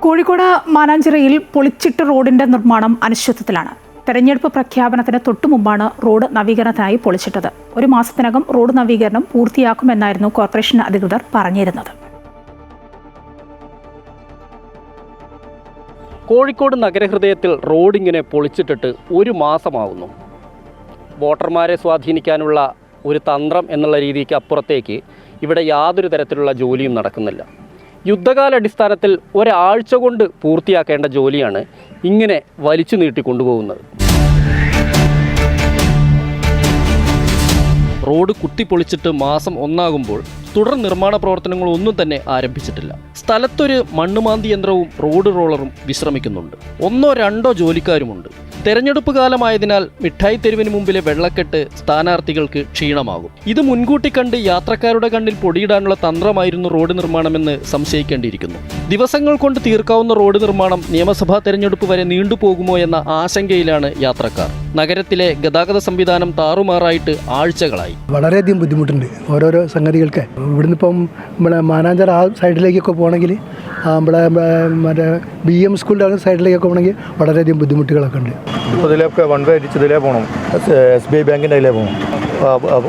കോഴിക്കോട് മാനാഞ്ചിറയിൽ പൊളിച്ചിട്ട റോഡിന്റെ നിർമ്മാണം അനിശ്ചിതത്വത്തിലാണ്. തെരഞ്ഞെടുപ്പ് പ്രഖ്യാപനത്തിന് തൊട്ടുമുമ്പാണ് റോഡ് നവീകരണത്തിനായി പൊളിച്ചിട്ടത്. ഒരു മാസത്തിനകം റോഡ് നവീകരണം പൂർത്തിയാക്കുമെന്നായിരുന്നു കോർപ്പറേഷൻ അധികൃതർ പറഞ്ഞിരുന്നത്. കോഴിക്കോട് നഗരഹൃദയത്തിൽ റോഡിങ്ങനെ പൊളിച്ചിട്ടിട്ട് ഒരു മാസമാവുന്നു. വോട്ടർമാരെ സ്വാധീനിക്കാനുള്ള ഒരു തന്ത്രം എന്നുള്ള രീതിക്ക് അപ്പുറത്തേക്ക് ഇവിടെ യാതൊരു തരത്തിലുള്ള ജോലിയും നടക്കുന്നില്ല. യുദ്ധകാലാടിസ്ഥാനത്തിൽ ഒരാഴ്ച കൊണ്ട് പൂർത്തിയാക്കേണ്ട ജോലിയാണ് ഇങ്ങനെ വലിച്ചു നീട്ടി കൊണ്ടുപോകുന്നത്. റോഡ് കുത്തിപ്പൊളിച്ചിട്ട് മാസം ഒന്നാകുമ്പോൾ തുടർ നിർമ്മാണ പ്രവർത്തനങ്ങളൊന്നും തന്നെ ആരംഭിച്ചിട്ടില്ല. സ്ഥലത്തൊരു മണ്ണുമാന്തി യന്ത്രവും റോഡ് റോളറും വിശ്രമിക്കുന്നുണ്ട്. ഒന്നോ രണ്ടോ ജോലിക്കാരുമുണ്ട്. തെരഞ്ഞെടുപ്പ് കാലമായതിനാൽ മിഠായി തെരുവിന് മുമ്പിലെ വെള്ളക്കെട്ട് സ്ഥാനാർത്ഥികൾക്ക് ക്ഷീണമാകും. ഇത് മുൻകൂട്ടി കണ്ട് യാത്രക്കാരുടെ കണ്ണിൽ പൊടിയിടാനുള്ള തന്ത്രമായിരുന്നു റോഡ് നിർമ്മാണമെന്ന് സംശയിക്കേണ്ടിയിരിക്കുന്നു. ദിവസങ്ങൾ കൊണ്ട് തീർക്കാവുന്ന റോഡ് നിർമ്മാണം നിയമസഭാ തെരഞ്ഞെടുപ്പ് വരെ നീണ്ടുപോകുമോ എന്ന ആശങ്കയിലാണ് യാത്രക്കാർ. നഗരത്തിലെ ഗതാഗത സംവിധാനം താറുമാറായിട്ട് ആഴ്ചകളായി. വളരെയധികം ബുദ്ധിമുട്ടുണ്ട് ഓരോരോ സംഗതികൾക്ക്. ഇവിടുന്ന് ഇപ്പം നമ്മുടെ മാനാഞ്ചിറ ആ സൈഡിലേക്കൊക്കെ പോകണമെങ്കിൽ നമ്മുടെ മറ്റേ BM സ്കൂളിൻ്റെ സൈഡിലേക്കൊക്കെ പോകണമെങ്കിൽ വളരെയധികം ബുദ്ധിമുട്ടുകളൊക്കെ ഉണ്ട്. ഇപ്പോൾ ഇതിലൊക്കെ വൺ വേ അടിച്ച് ഇതിലേ പോകണം, SBI ബാങ്കിൻ്റെ അതിലേ പോകണം.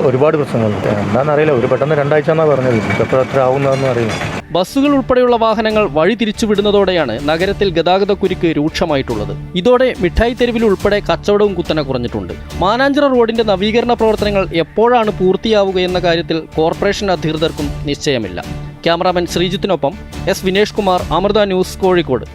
ഒരുപാട് പ്രശ്നങ്ങളുണ്ട്. എന്താണെന്നറിയില്ല, ഒരു പെട്ടെന്ന് 2 ആഴ്ച എന്നാണ് പറഞ്ഞത്. എപ്പോൾ എത്ര ആവുന്നതെന്ന് അറിയില്ല. ബസ്സുകൾ ഉൾപ്പെടെയുള്ള വാഹനങ്ങൾ വഴി തിരിച്ചുവിടുന്നതോടെയാണ് നഗരത്തിൽ ഗതാഗത കുരുക്ക് രൂക്ഷമായിട്ടുള്ളത്. ഇതോടെ മിഠായി തെരുവിൽ ഉൾപ്പെടെ കച്ചവടവും കുത്തനെ കുറഞ്ഞിട്ടുണ്ട്. മാനാഞ്ചിറ റോഡിന്റെ നവീകരണ പ്രവർത്തനങ്ങൾ എപ്പോഴാണ് പൂർത്തിയാവുകയെന്ന കാര്യത്തിൽ കോർപ്പറേഷൻ അധികൃതർക്കും നിശ്ചയമില്ല. ക്യാമറാമാൻ ശ്രീജിത്തിനൊപ്പം S വിനേഷ് കുമാർ, അമൃത ന്യൂസ്, കോഴിക്കോട്.